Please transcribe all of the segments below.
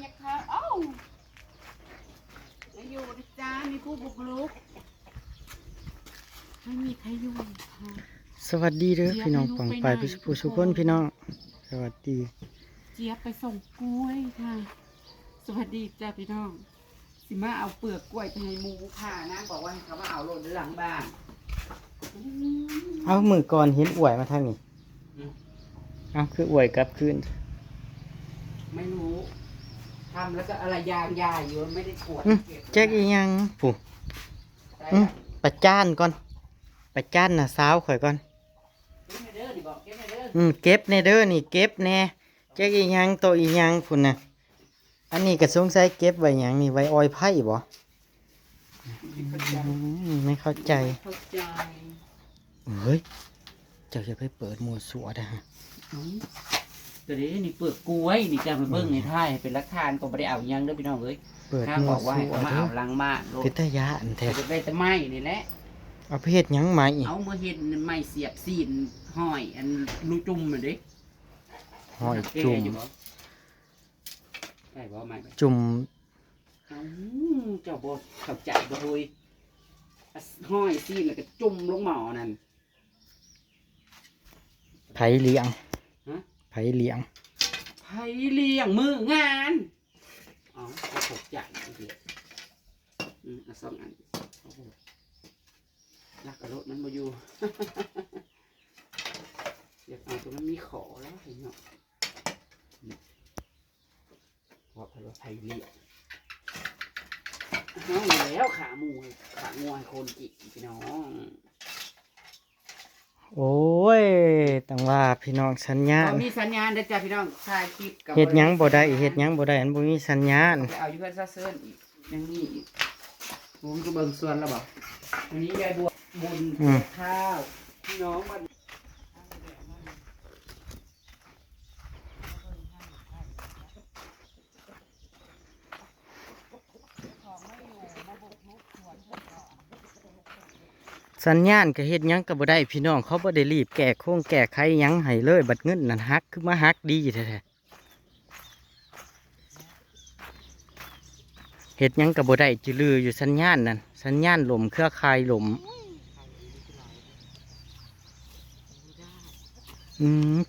อยากเข้าเอ้าไม่อยู่ดิจ้ามีผู้บุกรุกไม่มีใครอยู่ค่ะสวัสดีเด้อพี่น้องปังไปผู้สุคนพี่น้องสวัสดี เจี๊ยบไปส่งกล้วยค่ะสวัสดีจ้าพี่น้องสิมาเอาเปลือกกล้วยไปให้หมูค่ะนะบอกว่าให้เขามาเอาโลดหลังบ้าน เอามือก่อนเห็นอวยมาทางนี้เอาคืออวยกลับคืน ไม่รู้ทำแล้วก็อะไรยางยาอยู่ไม่ได้ขวดเก็บ แจ็คอีหยังผู้ประจานก่อนประจานน่ะสาวข่อยก่อน เก็บในเด้อดิบอกเก็บในเด้อ เก็บในเด้อนี่เก็บแน่แจ็คอีหยังโตอีหยังพุ่นน่ะอันนี้ก็สงสัยเก็บไว้หยังนี่ไว้ออยไผ่บ่ไม่เข้าใจ เข้าใจ เฮ้ยเจ้าจะไปเปิดหมวดสัวนะฮะ แต่เดี๋ยวนี่เปลือกกล้วยนี่จะมาเบิ้งในท่ายเป็นรักทานก็ไม่ได้เอายังเด้อพี่น้องเอ้ย เปิด ข้า หม บ ว อ ด กว่า สั ให้ ว เขามา เด้อ เอาลังมาโลด พิทยาอันแท้ จะได้แต่ไม้นี่แหละ เอาเพศหยังไหม เอาเมื่อเห็นไม้เสียบซีนห้อยอันลูกจุ่มน่ะเด้ หอยจุ่ม แก้อยู่บ่ได้บ่ไม้ไป จุ่ม เอ้าเจ้าบ่เข้าใจบ่เฮ้ยห้อยซีนแล้วก็จุ่มลงหม้อนั่น ไผเลี้ยง ฮะ ไผเลี้ยง ไผเลี้ยงมืองานอ๋อจะตกใจอีกเดียวเอาสองอันโอ้โหลักกระโดดมันบ่อยู่ อยากเอาตัวมันมีขอแล้วเห็นเนาะว่าไผว่าไผเลี้ยงน้องแล้วขาหมูขางัวให้คนจิกพี่น้อง โอ้ยต้องว่าพี่น้องสัญญาณ มีสัญญาณเด้อจ้าพี่น้องถ่ายคลิปกับ เฮ็ดหยังบ่ได้เฮ็ดหยังบ่ได้อันบ่มีสัญญาณ ไปเอาอยู่เพื่อนซะเซิร์นอีกยังมีอีกผมก็เบิ่งส่วนแล้วบอกวันนี้ยายบัวบุญข้าวพี่น้องมัน สัญญาณก็เฮ็ดหยังก็บ่ได้พี่น้องเขาบ่ได้รีบแก้โครงแก้ไขหยังให้เลยบัดเงินนั่นฮักคือมาฮักดีแท้ๆเฮ็ดหยังก็บ่ได้จือลืออยู่สัญญาณนั่นสัญญาณหล่มเครือข่ายหล่ม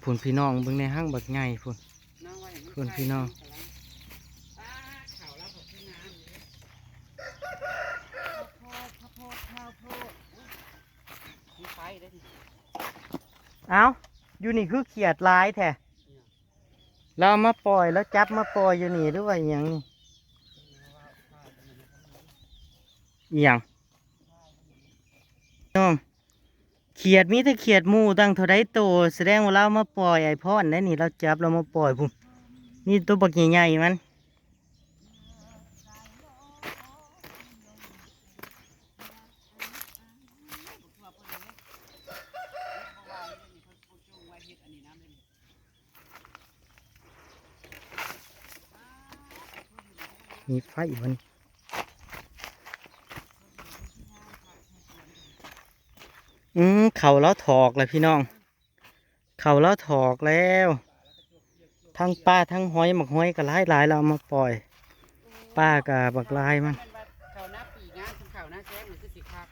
พุ่นพี่น้องเบิ่งในห้างบักใหญ่พุ่น พุ่นพี่น้อง เอาอยู่นี่คือเขียดลายแท้เราเอามาปล่อยแล้วจับมาปล่อยอยู่นี่หรือว่าอหย่างนี่อหย่างน้องเขียดมีแต่เขียดหมูตั้งเท่าไรโตแสดงว่าเราเอามาปล่อยไอพ่อนได้นี่เราจับเรามาปล่อยพุ่นนี่ตัวบักใหญ่ๆมันมีไฟมันเขาแล้วถอกเลยพี่น้องเขาแล้วถอกแล้วทั้งป้าทั้งหอยหมักหอยก็หลายเราเอามาปล่อยป้ากับบักลายมันเขาหน้าปีงานเขาหน้าแจ้งหรือสิครับ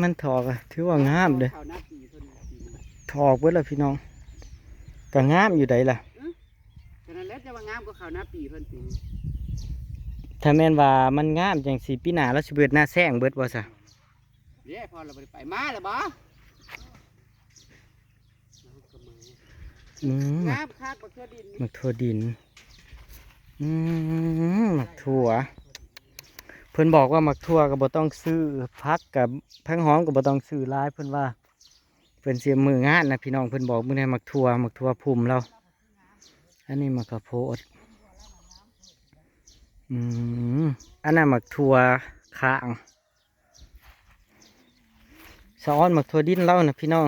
มันถอกอะถือว่างามเด้อ เขาหน้าปีคนปี ถอกไว้แล้วพี่น้องก็งามอยู่ใดล่ะ ฉะนั้นแล้วจะว่างามก็เขาหน้าปีเพิ่นปี ถ้าแม่นว่ามันงามจังสีปีหน้าแล้วสิเบิดหน้าแซงเบิดบ่ซะ เดี๋ยวพอเราไปมาแล้วบ่งามคักบักเทื่อดิน หมักถั่วดินหมักถั่วเพิ่นบอกว่าหมักถั่วก็บ่ต้องซื้อพักกับพังหอมก็บ่ต้องซื้อหลายเพิ่นว่าเพิ่นเสียมืองานนะพี่น้องเพิ่นบอกมื้อนี้หมักถั่วพุ่มเราอันนี้หมักข้าวโพดอันนั้นหมักถั่วข้างสะอ้อนหมักถั่วดินเรานะพี่น้อง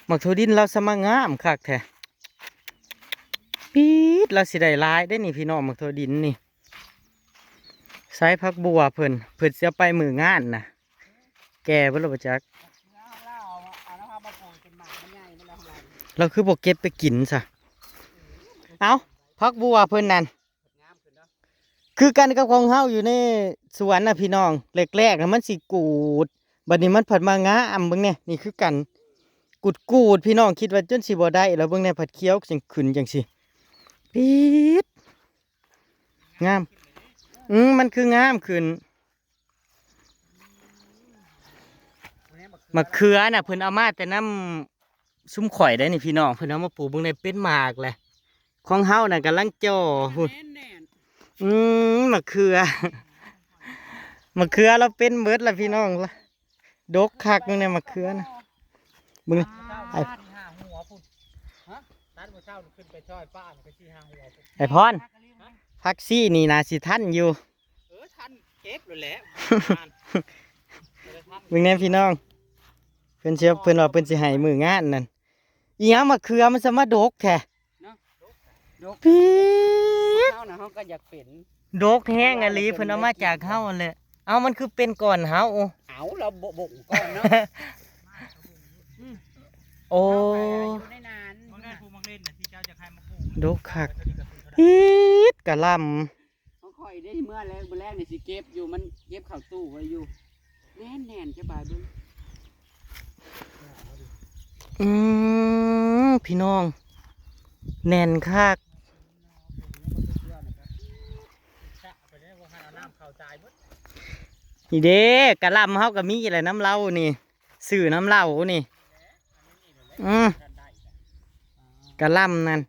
หมักถั่วดินเราสมังงามคักแท้ปี๊ดเราสิได้ลายได้นี่พี่น้องหมักถั่วดินนี่ใส่ผักบัวเพิ่นเสียไปมืองานนะแก่เพิ่นเราจักเราคือบอกเก็บไปกินซะเอา พักบัวเพิ่นนั่น งามขึ้นเนาะ คือกันกับของเฮาอยู่ในสวนน่ะพี่น้องแรกๆน่ะมันสิกูดบัดนี้มันผัดมางามเบิ่งแน่นี่คือกันกูดพี่น้องคิดว่าจนสิบ่ได้แล้วเบิ่งแน่ผัดเคี้ยวจังขึ้นจังสิปี๊ดงามมันคืองามขึ้นมะเขือน่ะเพิ่นเอามาแต่น้ำซุ้มข่อยได้นี่พี่น้องเพิ่นเอามาปลูกเบิ่งในเป็นหมากแหละของเฮาน่ะกำลังจ่อพุ่น แน่น มะเขือมะเขือเราเป็นเบิดละพี่น้องละดกคักนึงเนี่ยมะเขือนะมึงไอ้ไอ้พรพักซี่นี่นาสิท่านอยู่ ทันเก็บเลยแหละ มึงเนี่ยพี่น้องเพิ่นเชื่อเพิ่นว่าเพิ่นสิให้มืองานนั่นอีหยังมะเขือมันสมาดกแท้ปี๊ด เฮาน่ะเฮาก็อยากเป็น ดกแห้งอะลีเพิ่นเอามาจากเฮาหั่นแหละเอามันคือเป็นก่อนเฮา เอาเราบ่งก่อนเนาะ โอ้ อยู่ได้นาน ดกคักปี๊ดกะหล่ำ เขาค่อยได้เมื่อแรกมื้อแรกนี่สิเก็บอยู่มันเก็บเข้าตู้ไว้อยู่แน่นๆจะบาดเบิ่ง พี่น้องแน่นคักนี่เด้กะหล่ำเฮาก็มีอะไรน้ำเหล้านี่ซื้อน้ำเหล้านี่กะหล่ำนั่น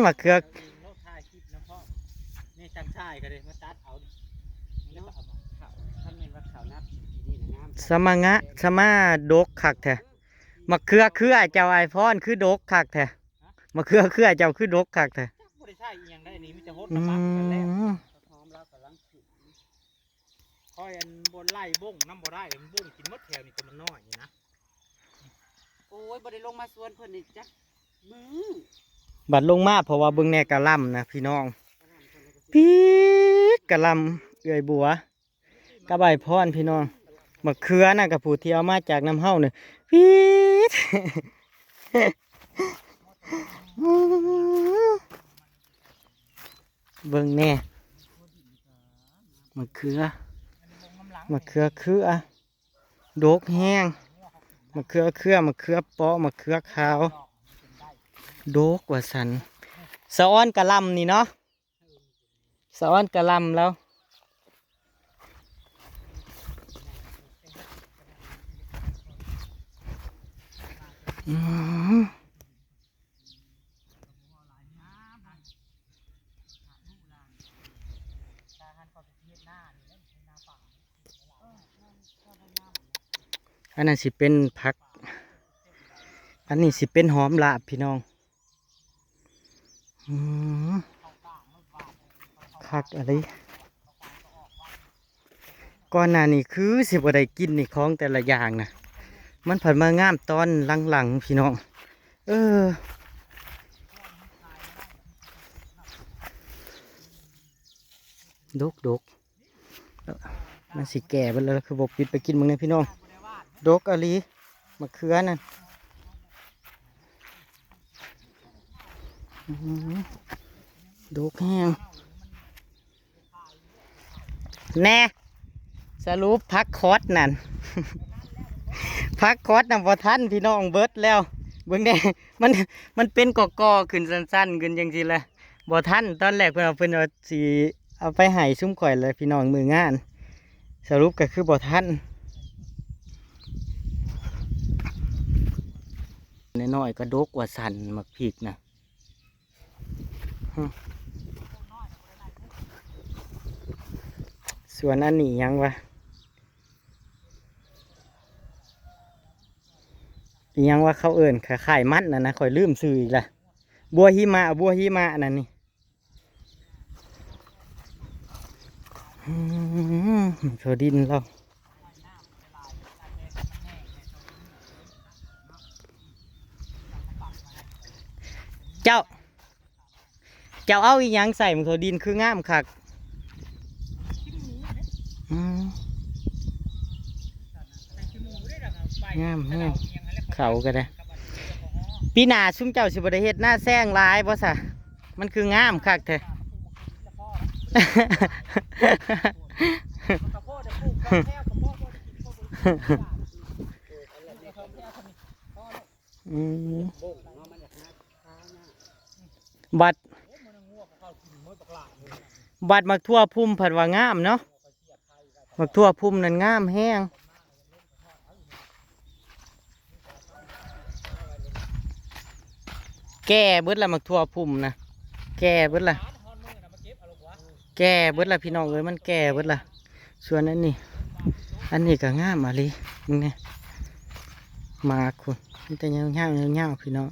มะเขือนี่จังชายก็เลยมาตัดเอาแล้วก็เอามาข้าวท่านเมนว่าข้าวนับดีๆนะงาม สมางะสมาดกคักแท้มะเขือคือเจ้าไอพรคือดกคักแท้มะเขือคือเจ้าคือดกคักแท้ บ่ได้ใช่อีหยังได้นี่มีแต่โหดน้ำมันกันแล้วหอมแล้วกำลังขึ้นค่อยอันบนไล่บ้งน้ำบ่ได้มันบ้งกินมดแถวนี่ก็มันน้อยนี่นะโอ้ยบ่ได้ลงมาสวนเพิ่นนี่จักมือ บัดลงมาเพราะว่าเบิ่งแน่กะหล่ำนะพี่น้องปี๊ดกะหล่ำเอื่อยบัวกะใบพรพี่น้องมะเขือน่ะกับผู้ที่เอามาจากน้ำเฮาเนี่ยปี๊ด เบิ่งแน่มะเขือคือดกแห้งมะเขือมะเขือเปาะมะเขือขาวดกว่าสันสะอ้อนกะหล่ำนี่เนาะสะอ้อนกะหล่ำแล้วอันนั้นสิเป็นผักอันนี้สิเป็นหอมลาบพี่น้องคักอะไรก่อนหน้านี้คือสิบ่ได้กินนี่ของแต่ละอย่างนะมันผันมางามตอนหลังๆพี่น้องดกมันสิแก่ไปแล้วคือบกปิดไปกินมึงเนี่ยพี่น้องดกอะไรมะเขือนั่นดกแห้งแน่สรุปพักคอร์สนั่น พักคอร์สนำพอท่านพี่น้องเบิดแล้วเบิ่งได้มันเป็นกอขึ้นสั้นๆขึ้นจังซี่แหละบ่ท่านตอนแรกเพิ่นเอาสิเอาไปให้ซุ้มข่อยเลยพี่น้องมืองานสรุปก็คือบ่ท่านน้อยๆก็ดกว่าสั่นมักพริกนะส่วนอันนี้ยังวะยังว่าเขาเอิ่นขาข่ายมัดนะข่อยลืมซื้ออีกละบัวหิมะนั่นนี่โซดินเราเจ้าเอาอีหยังใส่มันโซดินคืองามคักงาม เขาก็ได้ปีหน้าซุมเจ้าสิบ่ได้เฮ็ดหน้าแซงหลายบ่ซะมันคืองามคักแท้ อืมบัดมักทั่วพุ่มผัดว่างามเนาะมักทั่วพุ่มนั่นงามแห้งแก่เบิดละมักทั่วพุ่มนะแก่เบิดละแก่เบิดละพี่น้องเอ้ยมันแก่เบิดละส่วนอันนี้ก็งามมาเลยมึงเนี่ยมาคุณมันแต่ยาวๆพี่น้อง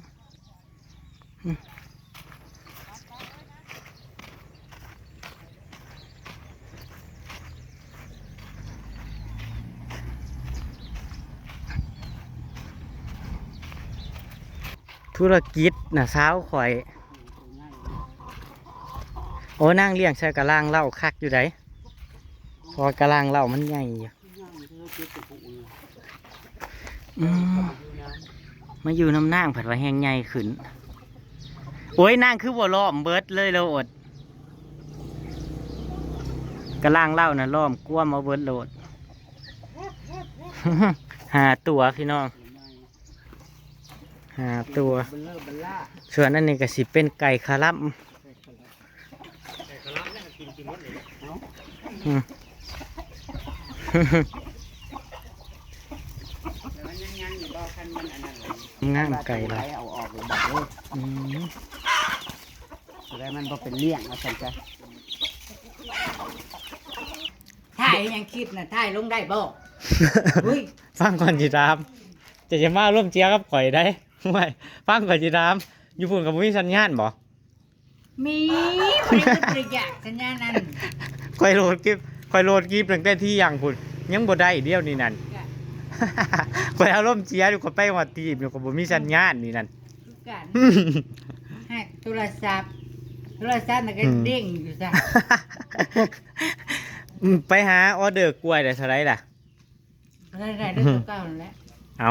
ธุรกิจน่ะสาวข่อยโอ้นั่งเลี้ยงใส่กระล่างเหล้าคักอยู่ไหนพอกระล่างเหล้ามันใหญ่อยู่มาอยู่น้ำนางผัดว่าแห้งใหญ่ขึ้นโอ้ยนางคือบ่ล้อมเบิดเลยเราอดกระล่างเหล้าน่ะล้อมกลัวมาเบิดโลด หาตัวพี่น้องหาตัวส่วนอันนี้ก็สิเป็นไก่คาลัมงามไก่ละเอาออกเลยบอกเลยแล้วมันก็เป็นเลี้ยงนะสันจ้ะถ่ายยังคลิปนะถ่ายลงได้บ่ฟังก่อนจีรามจะมาร่วมเชียร์กับข่อยได้ไม่ฟังก่อนจีรามอยู่พุ่นกับมีสัญญาณบ่มีไม่ได้ประหยัดสัญญาณนั้นข่อยโหลดคลิปตั้งแต่ที่ยังพุ่นยังบ่ได้เดียวนี่นั่นข่อยเอาร่วมเชียร์อยู่กับไปหัวทีมอยู่กับบ่มีสัญญาณนี่นั่นให้โทรศัพท์น่ะก็เด้งอยู่จ้ะไปหาออเดอร์กล้วยได้เท่าไรล่ะได้เรื่องเก่าแล้วเอา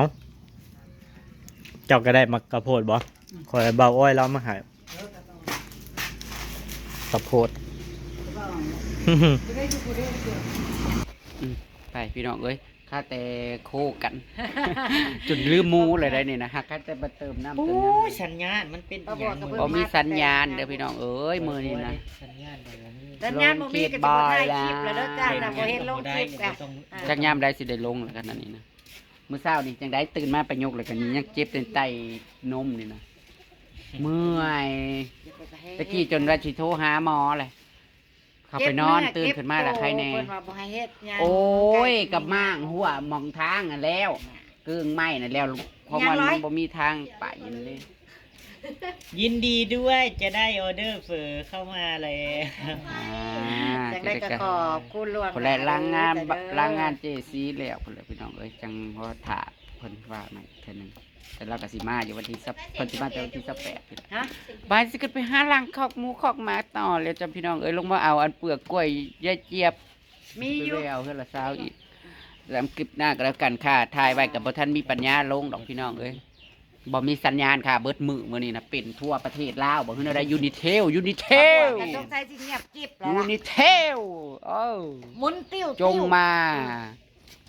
เจ้าก็ได้มากระโพดบ่คอยเบาอ้อยเรามาหายกระโพดไปพี่น้องเอ้ยข้าแต่โคกันจนลืมมูเลยได้นี่นะฮะข้าแต่มาเติมน้ำสัญญาณมันเป็นมีสัญญาณเด้อพี่น้องเอ้ยมือนี่นะสัญญาณบ่มีก็จะบ่ถ่ายคลิปแล้วเด้อจ้าแต่บ่เห็นลงคลิปกันจักยามได้สิได้ลงแล้วกันนั่นนี่นะมื้อเช้านี่จังได้ตื่นมาไปยกเลยกันยังเจ็บเป็นไตนมนี่นะเมื่อยตะกี้จนว่าสิโทรหาหมอเลยเข้าไปนอนตื่นขึ้นมาแล้วใครแน่โอ้ยกับม่างหัวมองทางอ่ะแล้วกึ่งไม้น่ะแล้วเพราะมันบ่มีทางไปเลยยินดีด้วยจะได้ออเดอร์เฟอเข้ามาเลยจังได้ก็ขอบคุณล่วงคนแรกล้างงานเจซีแล้วคนแรกพี่น้องเอ้ยจังพอถ่าเพิ่นว่าใหม่เท่านึงแต่เราก็สิมาอยู่วันที่เพิ่นสิมาแต่วันที่28ฮะบ่ายสิขึ้นไปหาล้างคอกหมูคอกหมาต่อแล้วจ้ะพี่น้องเอ้ยลงมาเอาอันเปลือกกล้วยยายเจี๊ยบมีอยู่แล้วเฮือนละ20อีกแล้วคลิปหน้าก็แล้วกันค่ะถ่ายไว้กับบ่ทันมีปัญญาลงดอกพี่น้องเอ้ยบ่มีสัญญาณค่ะเบิดมือมื้อนี้นะเป็นทั่วประเทศลาวบ่ฮู้ได้ยูนิเทลก็ต้องใช้สิเงียบกิ๊บแล้วยูนิเทลหมุนติ้วจงมา